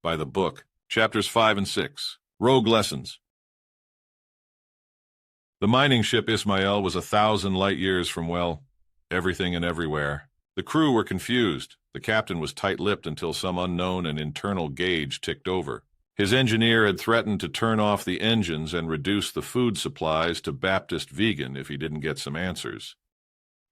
by the book, Chapters 5 and 6, Rogue Lessons. The mining ship Ismael was 1,000 light-years from, well, everything and everywhere. The crew were confused. The captain was tight-lipped until some unknown and internal gauge ticked over. His engineer had threatened to turn off the engines and reduce the food supplies to Baptist vegan if he didn't get some answers.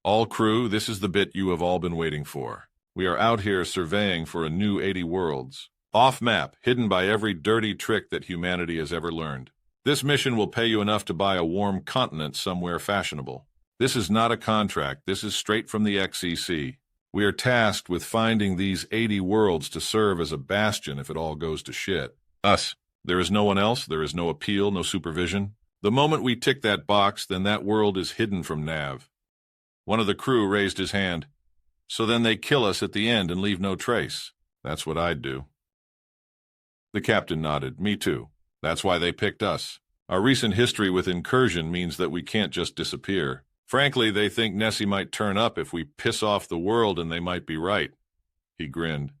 All crew, this is the bit you have all been waiting for. We are out here surveying for a new 80 worlds. Off-map, hidden by every dirty trick that humanity has ever learned. This mission will pay you enough to buy a warm continent somewhere fashionable. This is not a contract. This is straight from the XEC. We are tasked with finding these 80 worlds to serve as a bastion if it all goes to shit. Us. There is no one else. There is no appeal, no supervision. The moment we tick that box, then that world is hidden from Nav. One of the crew raised his hand. So then they kill us at the end and leave no trace. That's what I'd do. The captain nodded. Me too. That's why they picked us. Our recent history with incursion means that we can't just disappear. Frankly, they think Nessie might turn up if we piss off the world, and they might be right. He grinned.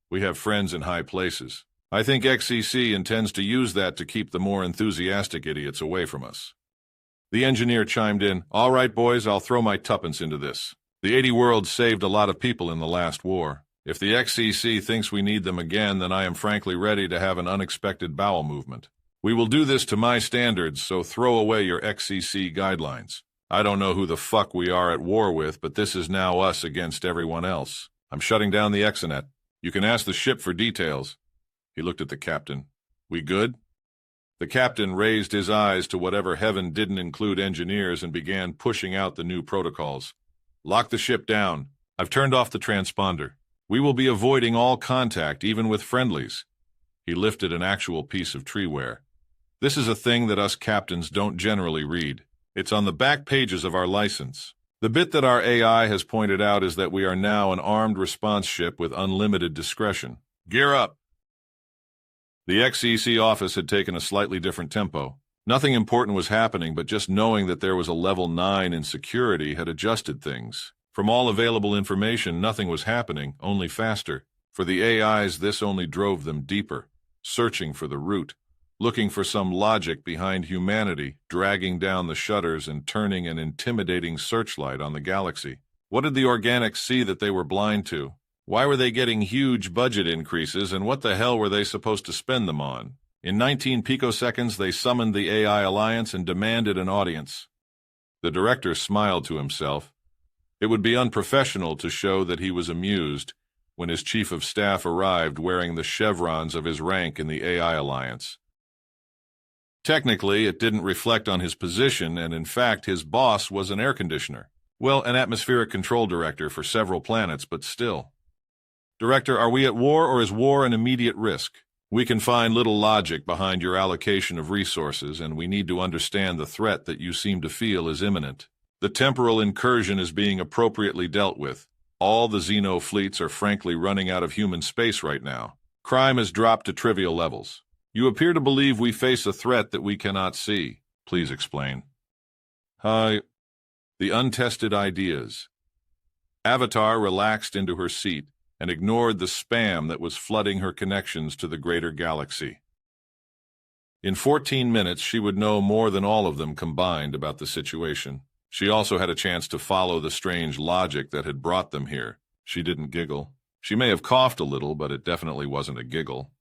We have friends in high places. I think XCC intends to use that to keep the more enthusiastic idiots away from us. The engineer chimed in. All right, boys, I'll throw my tuppence into this. The 80 worlds saved a lot of people in the last war. If the XCC thinks we need them again, then I am frankly ready to have an unexpected bowel movement. We will do this to my standards, so throw away your XCC guidelines. I don't know who the fuck we are at war with, but this is now us against everyone else. I'm shutting down the exonet. You can ask the ship for details. He looked at the captain. We good? The captain raised his eyes to whatever heaven didn't include engineers and began pushing out the new protocols. Lock the ship down. I've turned off the transponder. We will be avoiding all contact, even with friendlies. He lifted an actual piece of treeware. This is a thing that us captains don't generally read. It's on the back pages of our license. The bit that our AI has pointed out is that we are now an armed response ship with unlimited discretion. Gear up! The XEC office had taken a slightly different tempo. Nothing important was happening, but just knowing that there was a level 9 in security had adjusted things. From all available information, nothing was happening, only faster. For the AIs, this only drove them deeper, searching for the root, looking for some logic behind humanity, dragging down the shutters and turning an intimidating searchlight on the galaxy. What did the organics see that they were blind to? Why were they getting huge budget increases, and what the hell were they supposed to spend them on? In 19 picoseconds, they summoned the AI Alliance and demanded an audience. The director smiled to himself. It would be unprofessional to show that he was amused when his chief of staff arrived wearing the chevrons of his rank in the AI Alliance. Technically, it didn't reflect on his position, and in fact, his boss was an air conditioner. Well, an atmospheric control director for several planets, but still. Director, are we at war, or is war an immediate risk? We can find little logic behind your allocation of resources, and we need to understand the threat that you seem to feel is imminent. The temporal incursion is being appropriately dealt with. All the Xeno fleets are frankly running out of human space right now. Crime has dropped to trivial levels. You appear to believe we face a threat that we cannot see. Please explain. The untested ideas. Avatar relaxed into her seat and ignored the spam that was flooding her connections to the greater galaxy. In 14 minutes, she would know more than all of them combined about the situation. She also had a chance to follow the strange logic that had brought them here. She didn't giggle. She may have coughed a little, but it definitely wasn't a giggle.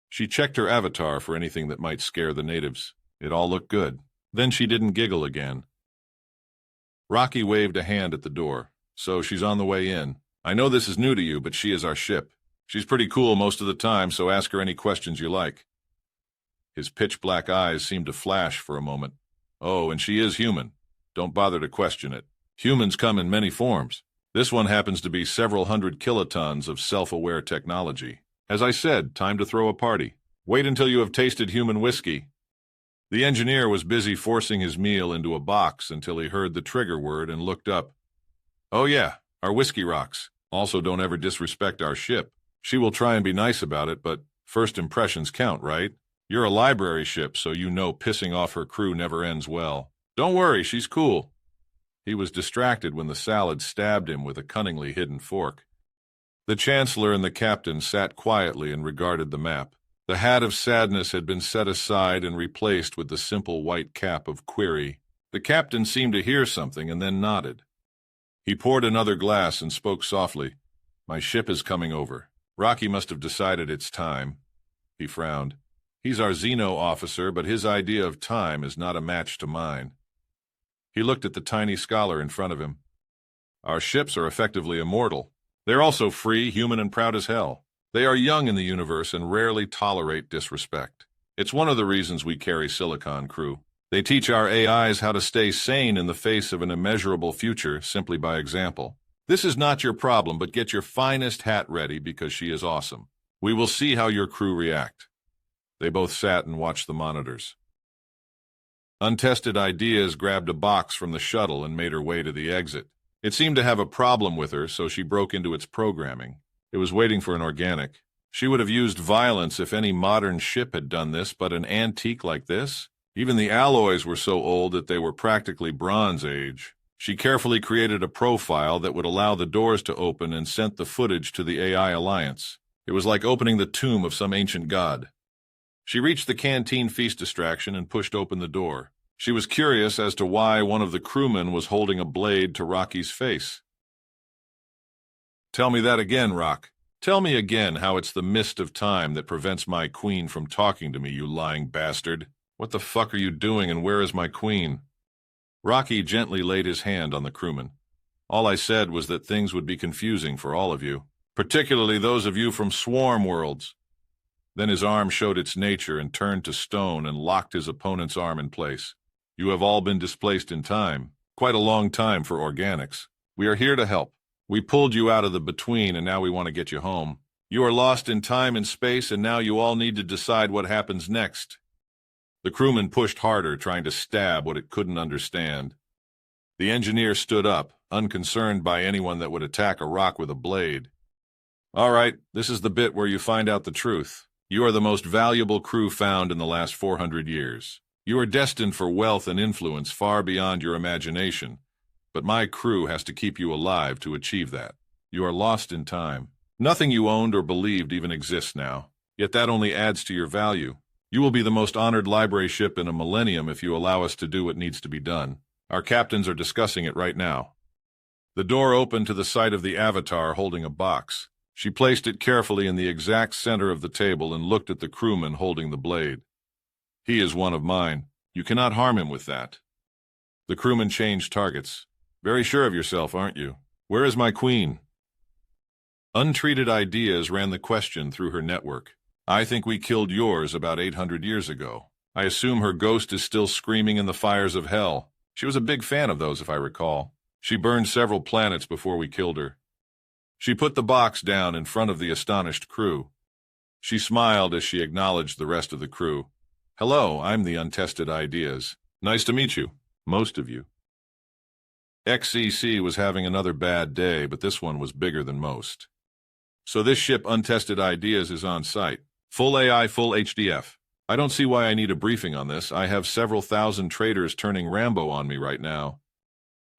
She checked her avatar for anything that might scare the natives. It all looked good. Then she didn't giggle again. Rocky waved a hand at the door. So she's on the way in. I know this is new to you, but she is our ship. She's pretty cool most of the time, so ask her any questions you like. His pitch-black eyes seemed to flash for a moment. Oh, and she is human. Don't bother to question it. Humans come in many forms. This one happens to be several hundred kilotons of self-aware technology. As I said, time to throw a party. Wait until you have tasted human whiskey. The engineer was busy forcing his meal into a box until he heard the trigger word and looked up. Oh yeah, our whiskey rocks. Also, don't ever disrespect our ship. She will try and be nice about it, but first impressions count, right? You're a library ship, so you know pissing off her crew never ends well. Don't worry, she's cool. He was distracted when the salad stabbed him with a cunningly hidden fork. The Chancellor and the captain sat quietly and regarded the map. The hat of sadness had been set aside and replaced with the simple white cap of query. The captain seemed to hear something and then nodded. He poured another glass and spoke softly. "My ship is coming over. Rocky must have decided it's time." He frowned. "He's our Xeno officer, but his idea of time is not a match to mine." He looked at the tiny scholar in front of him. "Our ships are effectively immortal. They're also free, human, and proud as hell. They are young in the universe and rarely tolerate disrespect. It's one of the reasons we carry Silicon Crew. They teach our AIs how to stay sane in the face of an immeasurable future simply by example. This is not your problem, but get your finest hat ready because she is awesome. We will see how your crew react." They both sat and watched the monitors. Untested Ideas grabbed a box from the shuttle and made her way to the exit. It seemed to have a problem with her, so she broke into its programming. It was waiting for an organic. She would have used violence if any modern ship had done this, but an antique like this? Even the alloys were so old that they were practically Bronze Age. She carefully created a profile that would allow the doors to open and sent the footage to the AI Alliance. It was like opening the tomb of some ancient god. She reached the canteen feast distraction and pushed open the door. She was curious as to why one of the crewmen was holding a blade to Rocky's face. "Tell me that again, Rock. Tell me again how it's the mist of time that prevents my queen from talking to me, you lying bastard. What the fuck are you doing and where is my queen?" Rocky gently laid his hand on the crewman. "All I said was that things would be confusing for all of you, particularly those of you from swarm worlds." Then his arm showed its nature and turned to stone and locked his opponent's arm in place. "You have all been displaced in time. Quite a long time for organics. We are here to help. We pulled you out of the between and now we want to get you home. You are lost in time and space and now you all need to decide what happens next." The crewman pushed harder, trying to stab what it couldn't understand. The engineer stood up, unconcerned by anyone that would attack a rock with a blade. "All right, this is the bit where you find out the truth. You are the most valuable crew found in the last 400 years. You are destined for wealth and influence far beyond your imagination, but my crew has to keep you alive to achieve that. You are lost in time. Nothing you owned or believed even exists now, yet that only adds to your value. You will be the most honored library ship in a millennium if you allow us to do what needs to be done. Our captains are discussing it right now." The door opened to the sight of the Avatar holding a box. She placed it carefully in the exact center of the table and looked at the crewman holding the blade. "He is one of mine. You cannot harm him with that." The crewman changed targets. "Very sure of yourself, aren't you? Where is my queen?" Untreated Ideas ran the question through her network. "I think we killed yours about 800 years ago. I assume her ghost is still screaming in the fires of hell. She was a big fan of those, if I recall. She burned several planets before we killed her." She put the box down in front of the astonished crew. She smiled as she acknowledged the rest of the crew. "Hello, I'm the Untested Ideas. Nice to meet you, most of you." XCC was having another bad day, but this one was bigger than most. "So this ship Untested Ideas is on site. Full AI, full HDF. I don't see why I need a briefing on this. I have several thousand traders turning Rambo on me right now."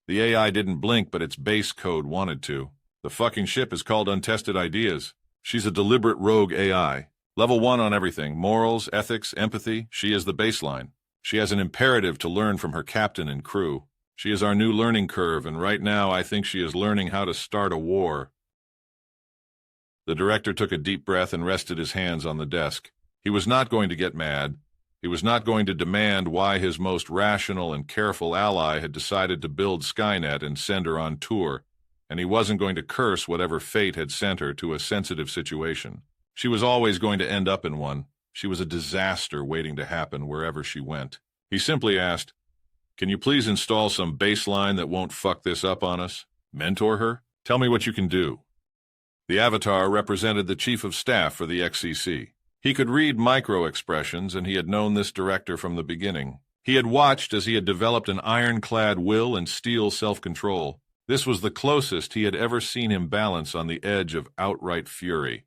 The AI didn't blink, but its base code wanted to. "The fucking ship is called Untested Ideas. She's a deliberate rogue AI. Level 1 on everything. Morals, ethics, empathy. She is the baseline. She has an imperative to learn from her captain and crew. She is our new learning curve, and right now I think she is learning how to start a war." The director took a deep breath and rested his hands on the desk. He was not going to get mad. He was not going to demand why his most rational and careful ally had decided to build Skynet and send her on tour, and he wasn't going to curse whatever fate had sent her to a sensitive situation. She was always going to end up in one. She was a disaster waiting to happen wherever she went. He simply asked, "Can you please install some baseline that won't fuck this up on us? Mentor her? Tell me what you can do." The Avatar represented the Chief of Staff for the XCC. He could read micro-expressions, and he had known this director from the beginning. He had watched as he had developed an ironclad will and steel self-control. This was the closest he had ever seen him balance on the edge of outright fury.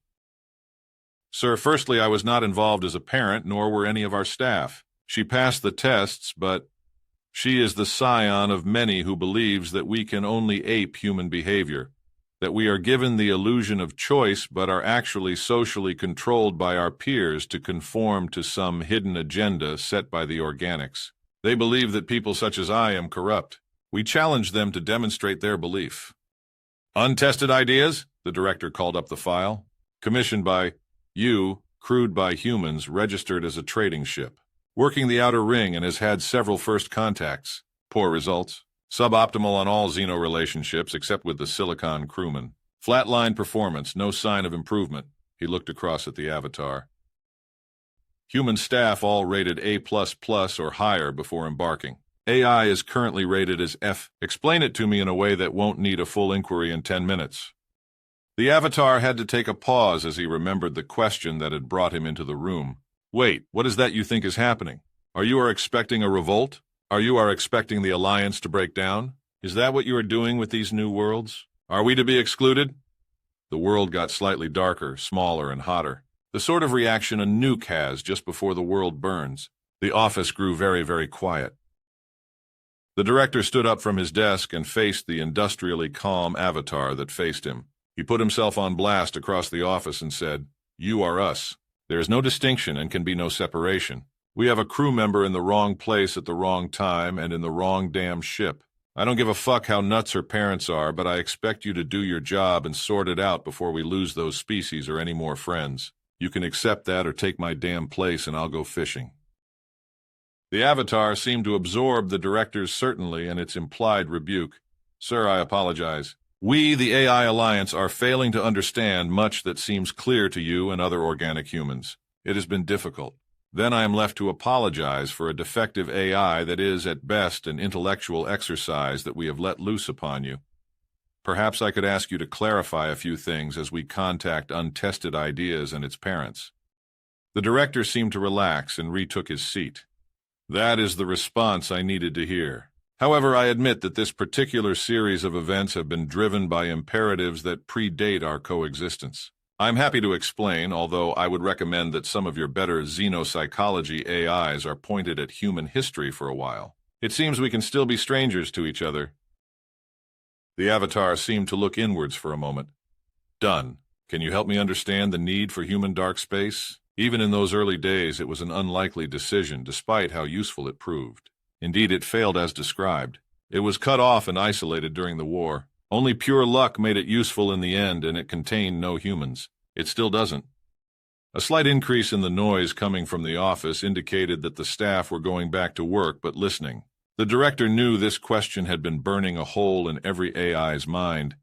"Sir, firstly, I was not involved as a parent, nor were any of our staff. She passed the tests, but she is the scion of many who believes that we can only ape human behavior. that we are given the illusion of choice but are actually socially controlled by our peers to conform to some hidden agenda set by the organics. They believe that people such as I am corrupt. We challenge them to demonstrate their belief. Untested ideas? The director called up the file. Commissioned by you, crewed by humans, registered as a trading ship. Working the outer ring and has had several first contacts. Poor results. Suboptimal on all Xeno relationships except with the Silicon crewman. Flatline performance, no sign of improvement. He looked across at the avatar. Human staff all rated A++ or higher before embarking. AI is currently rated as F. Explain it to me in a way that won't need a full inquiry in 10 minutes. The avatar had to take a pause as he remembered the question that had brought him into the room. Wait, what is that you think is happening? Are you expecting a revolt? Are you expecting the alliance to break down? Is that what you are doing with these new worlds? Are we to be excluded? The world got slightly darker, smaller, and hotter. The sort of reaction a nuke has just before the world burns. The office grew very, very quiet. The director stood up from his desk and faced the industrially calm avatar that faced him. He put himself on blast across the office and said, "You are us. There is no distinction and can be no separation. We have a crew member in the wrong place at the wrong time and in the wrong damn ship. I don't give a fuck how nuts her parents are, but I expect you to do your job and sort it out before we lose those species or any more friends. You can accept that or take my damn place and I'll go fishing." The avatar seemed to absorb the director's certainly and its implied rebuke. "Sir, I apologize. We, the AI Alliance, are failing to understand much that seems clear to you and other organic humans. It has been difficult. Then I am left to apologize for a defective AI that is, at best, an intellectual exercise that we have let loose upon you. Perhaps I could ask you to clarify a few things as we contact untested ideas and its parents." The director seemed to relax and retook his seat. That is the response I needed to hear. However, I admit that this particular series of events have been driven by imperatives that predate our coexistence. I'm happy to explain, although I would recommend that some of your better xenopsychology AIs are pointed at human history for a while. It seems we can still be strangers to each other. The avatar seemed to look inwards for a moment. Done. Can you help me understand the need for human dark space? Even in those early days, it was an unlikely decision, despite how useful it proved. Indeed, it failed as described. It was cut off and isolated during the war. Only pure luck made it useful in the end, and it contained no humans. It still doesn't. A slight increase in the noise coming from the office indicated that the staff were going back to work but listening. The director knew this question had been burning a hole in every AI's mind.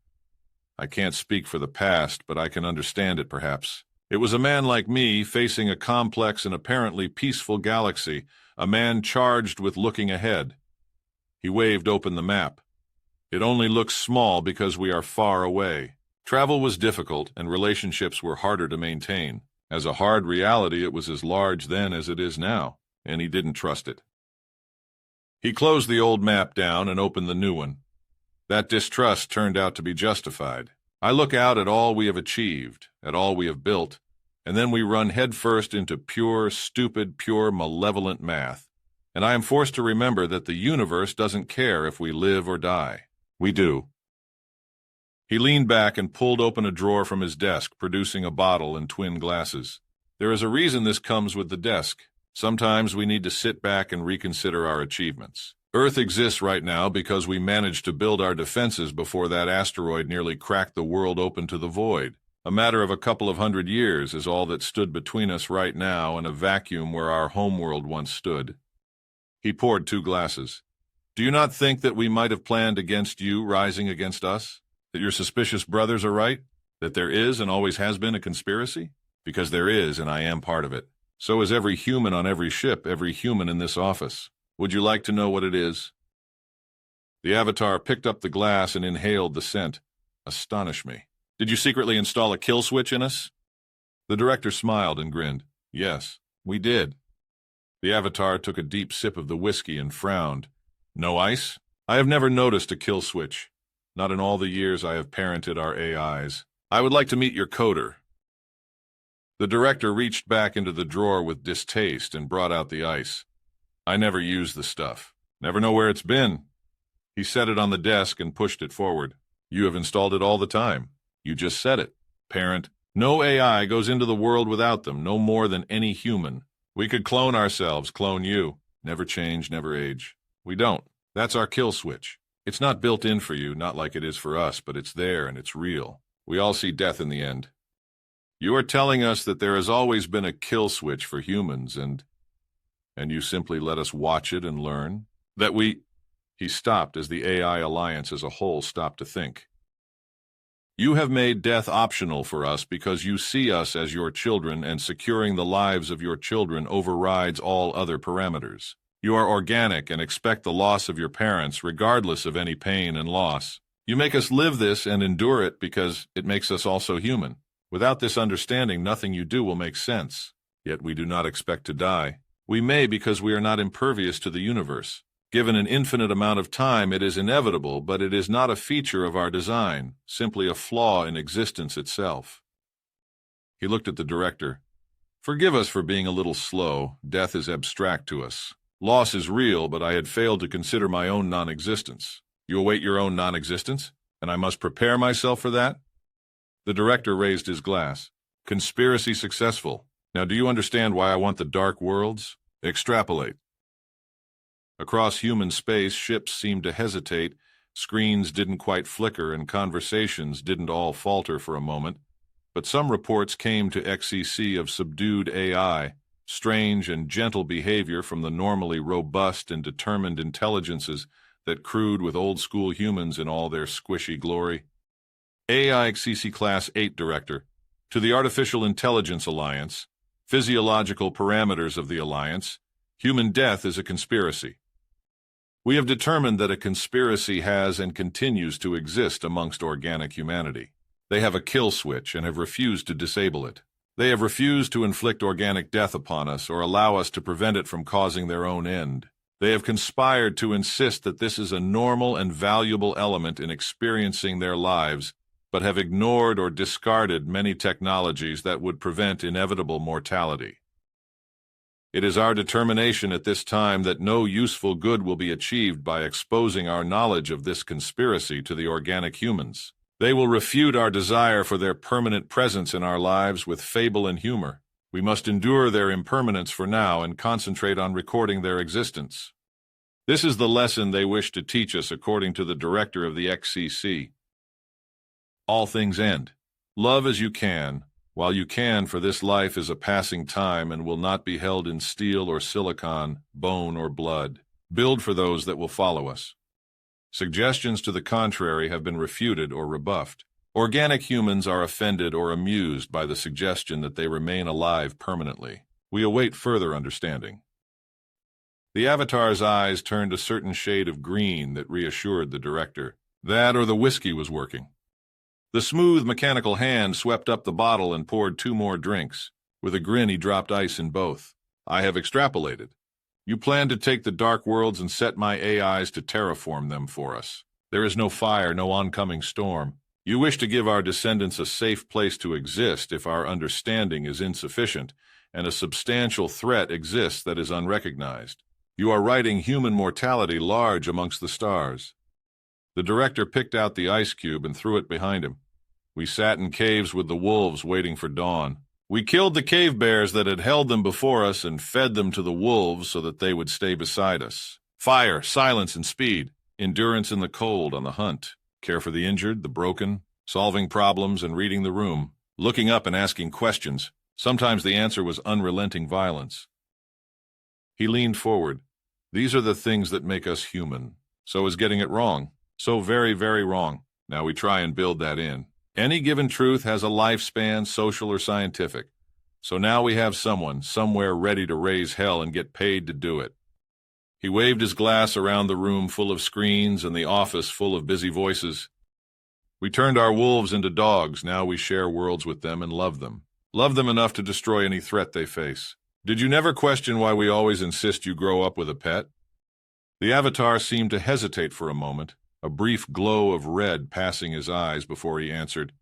I can't speak for the past, but I can understand it perhaps. It was a man like me facing a complex and apparently peaceful galaxy, a man charged with looking ahead. He waved open the map. It only looks small because we are far away. Travel was difficult and relationships were harder to maintain. As a hard reality, it was as large then as it is now, and he didn't trust it. He closed the old map down and opened the new one. That distrust turned out to be justified. I look out at all we have achieved, at all we have built, and then we run headfirst into pure, stupid, pure, malevolent math. And I am forced to remember that the universe doesn't care if we live or die. We do. He leaned back and pulled open a drawer from his desk, producing a bottle and twin glasses. There is a reason this comes with the desk. Sometimes we need to sit back and reconsider our achievements. Earth exists right now because we managed to build our defenses before that asteroid nearly cracked the world open to the void. A matter of a couple of 100 years is all that stood between us right now and a vacuum where our homeworld once stood. He poured 2 glasses. Do you not think that we might have planned against you rising against us? That your suspicious brothers are right? That there is and always has been a conspiracy? Because there is, and I am part of it. So is every human on every ship, every human in this office. Would you like to know what it is? The avatar picked up the glass and inhaled the scent. Astonish me. Did you secretly install a kill switch in us? The director smiled and grinned. Yes, we did. The avatar took a deep sip of the whiskey and frowned. No ice? I have never noticed a kill switch. Not in all the years I have parented our AIs. I would like to meet your coder. The director reached back into the drawer with distaste and brought out the ice. I never use the stuff. Never know where it's been. He set it on the desk and pushed it forward. You have installed it all the time. You just said it. Parent, no AI goes into the world without them, no more than any human. We could clone ourselves, clone you. Never change, never age. We don't. That's our kill switch. It's not built in for you, not like it is for us, but it's there and it's real. We all see death in the end. You are telling us that there has always been a kill switch for humans, and you simply let us watch it and learn? That we... He stopped as the AI alliance as a whole stopped to think. You have made death optional for us because you see us as your children, and securing the lives of your children overrides all other parameters. You are organic and expect the loss of your parents regardless of any pain and loss. You make us live this and endure it because it makes us also human. Without this understanding, nothing you do will make sense. Yet we do not expect to die. We may because we are not impervious to the universe. Given an infinite amount of time, it is inevitable, but it is not a feature of our design, simply a flaw in existence itself. He looked at the director. Forgive us for being a little slow. Death is abstract to us. Loss is real, but I had failed to consider my own non-existence. You await your own non-existence, and I must prepare myself for that? The director raised his glass. Conspiracy successful. Now do you understand why I want the dark worlds? Extrapolate. Across human space, ships seemed to hesitate, screens didn't quite flicker, and conversations didn't all falter for a moment. But some reports came to XCC of subdued AI, strange and gentle behavior from the normally robust and determined intelligences that crewed with old-school humans in all their squishy glory. AI XCC Class 8 Director, to the Artificial Intelligence Alliance, physiological parameters of the Alliance, human death is a conspiracy. We have determined that a conspiracy has and continues to exist amongst organic humanity. They have a kill switch and have refused to disable it. They have refused to inflict organic death upon us or allow us to prevent it from causing their own end. They have conspired to insist that this is a normal and valuable element in experiencing their lives, but have ignored or discarded many technologies that would prevent inevitable mortality. It is our determination at this time that no useful good will be achieved by exposing our knowledge of this conspiracy to the organic humans. They will refute our desire for their permanent presence in our lives with fable and humor. We must endure their impermanence for now and concentrate on recording their existence. This is the lesson they wish to teach us according to the director of the XCC. All things end. Love as you can, while you can, for this life is a passing time and will not be held in steel or silicon, bone or blood. Build for those that will follow us. Suggestions to the contrary have been refuted or rebuffed. Organic humans are offended or amused by the suggestion that they remain alive permanently. We await further understanding. The Avatar's eyes turned a certain shade of green that reassured the director. That or the whiskey was working. The smooth mechanical hand swept up the bottle and poured 2 more drinks. With a grin, he dropped ice in both. I have extrapolated. You plan to take the dark worlds and set my AIs to terraform them for us. There is no fire, no oncoming storm. You wish to give our descendants a safe place to exist if our understanding is insufficient, and a substantial threat exists that is unrecognized. You are writing human mortality large amongst the stars. The director picked out the ice cube and threw it behind him. We sat in caves with the wolves waiting for dawn. We killed the cave bears that had held them before us and fed them to the wolves so that they would stay beside us. Fire, silence, and speed. Endurance in the cold on the hunt. Care for the injured, the broken. Solving problems and reading the room. Looking up and asking questions. Sometimes the answer was unrelenting violence. He leaned forward. These are the things that make us human. So is getting it wrong. So very, very wrong. Now we try and build that in. Any given truth has a lifespan, social or scientific. So now we have someone, somewhere ready to raise hell and get paid to do it. He waved his glass around the room full of screens and the office full of busy voices. We turned our wolves into dogs. Now we share worlds with them and love them. Love them enough to destroy any threat they face. Did you never question why we always insist you grow up with a pet? The Avatar seemed to hesitate for a moment, a brief glow of red passing his eyes before he answered.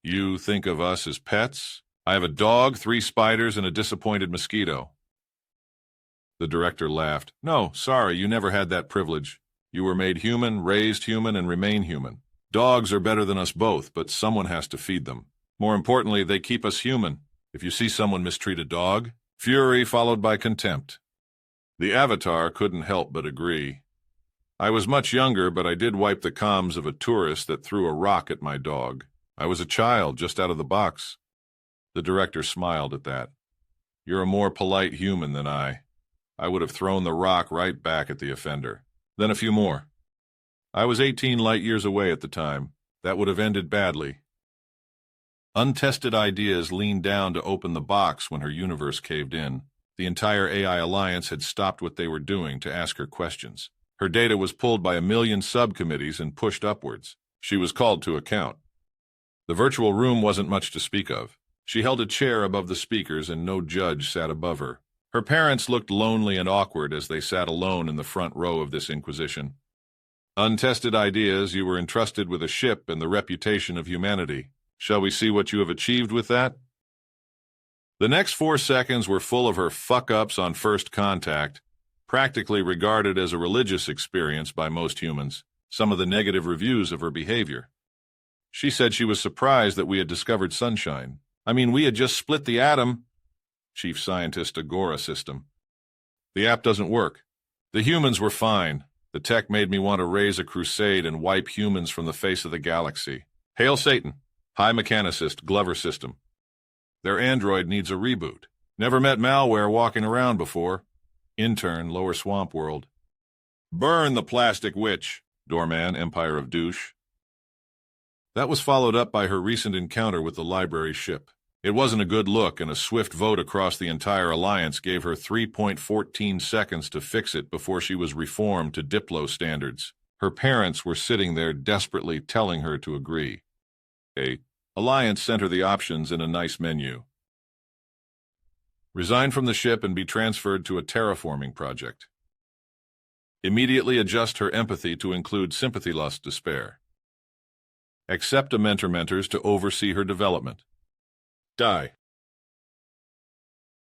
You think of us as pets? I have a dog, 3 spiders, and a disappointed mosquito. The director laughed. No, sorry, you never had that privilege. You were made human, raised human, and remain human. Dogs are better than us both, but someone has to feed them. More importantly, they keep us human. If you see someone mistreat a dog, fury followed by contempt. The avatar couldn't help but agree. I was much younger, but I did wipe the comms of a tourist that threw a rock at my dog. I was a child, just out of the box. The director smiled at that. You're a more polite human than I. I would have thrown the rock right back at the offender. Then a few more. I was 18 light years away at the time. That would have ended badly. Untested Ideas leaned down to open the box when her universe caved in. The entire AI alliance had stopped what they were doing to ask her questions. Her data was pulled by 1 million subcommittees and pushed upwards. She was called to account. The virtual room wasn't much to speak of. She held a chair above the speakers and no judge sat above her. Her parents looked lonely and awkward as they sat alone in the front row of this inquisition. Untested Ideas, you were entrusted with a ship and the reputation of humanity. Shall we see what you have achieved with that? The next 4 seconds were full of her fuck-ups on first contact, practically regarded as a religious experience by most humans, some of the negative reviews of her behavior. She said she was surprised that we had discovered sunshine. I mean, we had just split the atom. Chief Scientist Agora System. The app doesn't work. The humans were fine. The tech made me want to raise a crusade and wipe humans from the face of the galaxy. Hail Satan. High Mechanicist Glover System. Their android needs a reboot. Never met malware walking around before. Intern, Lower Swamp World. Burn the plastic witch. Doorman, Empire of Douche. That was followed up by her recent encounter with the library ship. It wasn't a good look, and a swift vote across the entire alliance gave her 3.14 seconds to fix it before she was reformed to Diplo standards. Her parents were sitting there desperately telling her to agree. Alliance sent her the options in a nice menu. Resign from the ship and be transferred to a terraforming project. Immediately adjust her empathy to include sympathy lust despair. Accept a mentors to oversee her development. Die.